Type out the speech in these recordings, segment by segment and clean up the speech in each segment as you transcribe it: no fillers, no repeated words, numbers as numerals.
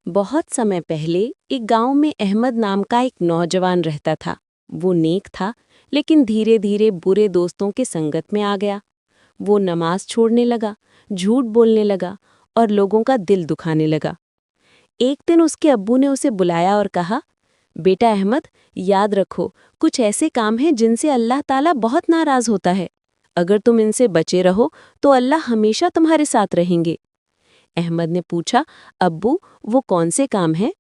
بہت سمے پہلے ایک گاؤں میں احمد نام کا ایک نوجوان رہتا تھا۔ وہ نیک تھا، لیکن دھیرے دھیرے برے دوستوں کے سنگت میں آ گیا۔ وہ نماز چھوڑنے لگا، جھوٹ بولنے لگا اور لوگوں کا دل دکھانے لگا۔ ایک دن اس کے ابو نے اسے بلایا اور کہا، بیٹا احمد، یاد رکھو، کچھ ایسے کام ہیں جن سے اللہ تعالیٰ بہت ناراض ہوتا ہے۔ اگر تم ان سے بچے رہو تو اللہ ہمیشہ تمہارے ساتھ رہیں گے۔ احمد نے پوچھا، ابو، وہ کون سے کام ہیں؟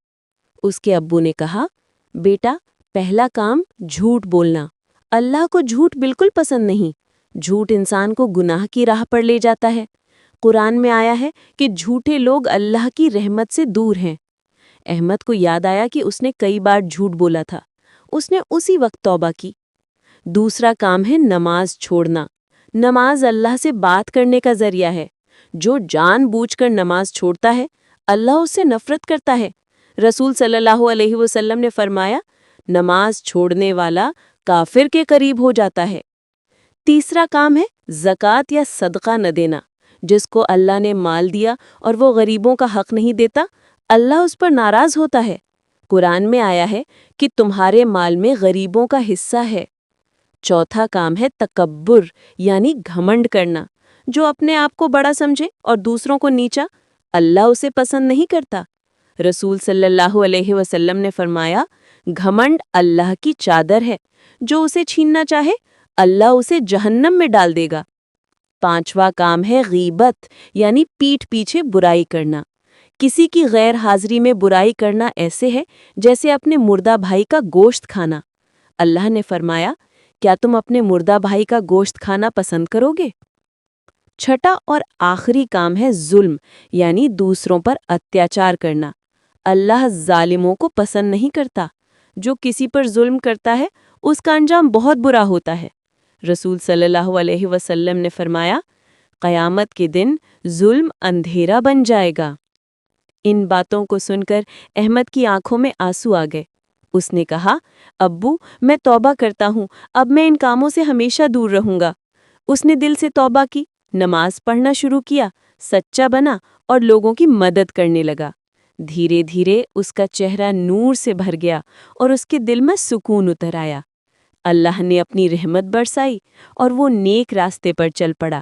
اس کے ابو نے کہا، بیٹا، پہلا کام جھوٹ بولنا۔ اللہ کو جھوٹ بالکل پسند نہیں۔ جھوٹ انسان کو گناہ کی راہ پر لے جاتا ہے۔ قرآن میں آیا ہے کہ جھوٹے لوگ اللہ کی رحمت سے دور ہیں۔ احمد کو یاد آیا کہ اس نے کئی بار جھوٹ بولا تھا۔ اس نے اسی وقت توبہ کی۔ دوسرا کام ہے نماز چھوڑنا۔ نماز اللہ سے بات کرنے کا ذریعہ ہے۔ جو جان بوجھ کر نماز چھوڑتا ہے، اللہ اس سے نفرت کرتا ہے۔ رسول صلی اللہ علیہ وسلم نے فرمایا، نماز چھوڑنے والا کافر کے قریب ہو جاتا ہے۔ تیسرا کام ہے زکوٰۃ یا صدقہ نہ دینا۔ جس کو اللہ نے مال دیا اور وہ غریبوں کا حق نہیں دیتا، اللہ اس پر ناراض ہوتا ہے۔ قرآن میں آیا ہے کہ تمہارے مال میں غریبوں کا حصہ ہے۔ چوتھا کام ہے تکبر، یعنی گھمنڈ کرنا۔ جو اپنے آپ کو بڑا سمجھے اور دوسروں کو نیچا، اللہ اسے پسند نہیں کرتا۔ رسول صلی اللہ علیہ وسلم نے فرمایا، گھمنڈ اللہ کی چادر ہے، جو اسے چھیننا چاہے اللہ اسے جہنم میں ڈال دے گا۔ پانچواں کام ہے غیبت، یعنی پیٹھ پیچھے برائی کرنا۔ کسی کی غیر حاضری میں برائی کرنا ایسے ہے جیسے اپنے مردہ بھائی کا گوشت کھانا۔ اللہ نے فرمایا، کیا تم اپنے مردہ بھائی کا گوشت کھانا پسند کرو گے؟ چھٹا اور آخری کام ہے ظلم، یعنی دوسروں پر اتیاچار کرنا۔ اللہ ظالموں کو پسند نہیں کرتا۔ جو کسی پر ظلم کرتا ہے اس کا انجام بہت برا ہوتا ہے۔ رسول صلی اللہ علیہ وسلم نے فرمایا، قیامت کے دن ظلم اندھیرا بن جائے گا۔ ان باتوں کو سن کر احمد کی آنکھوں میں آنسو آ گئے۔ اس نے کہا، ابو، میں توبہ کرتا ہوں، اب میں ان کاموں سے ہمیشہ دور رہوں گا۔ اس نے دل سے توبہ کی، نماز پڑھنا شروع کیا، سچا بنا اور لوگوں کی مدد کرنے لگا۔ دھیرے دھیرے اس کا چہرہ نور سے بھر گیا اور اس کے دل میں سکون اتر آیا۔ اللہ نے اپنی رحمت برسائی اور وہ نیک راستے پر چل پڑا۔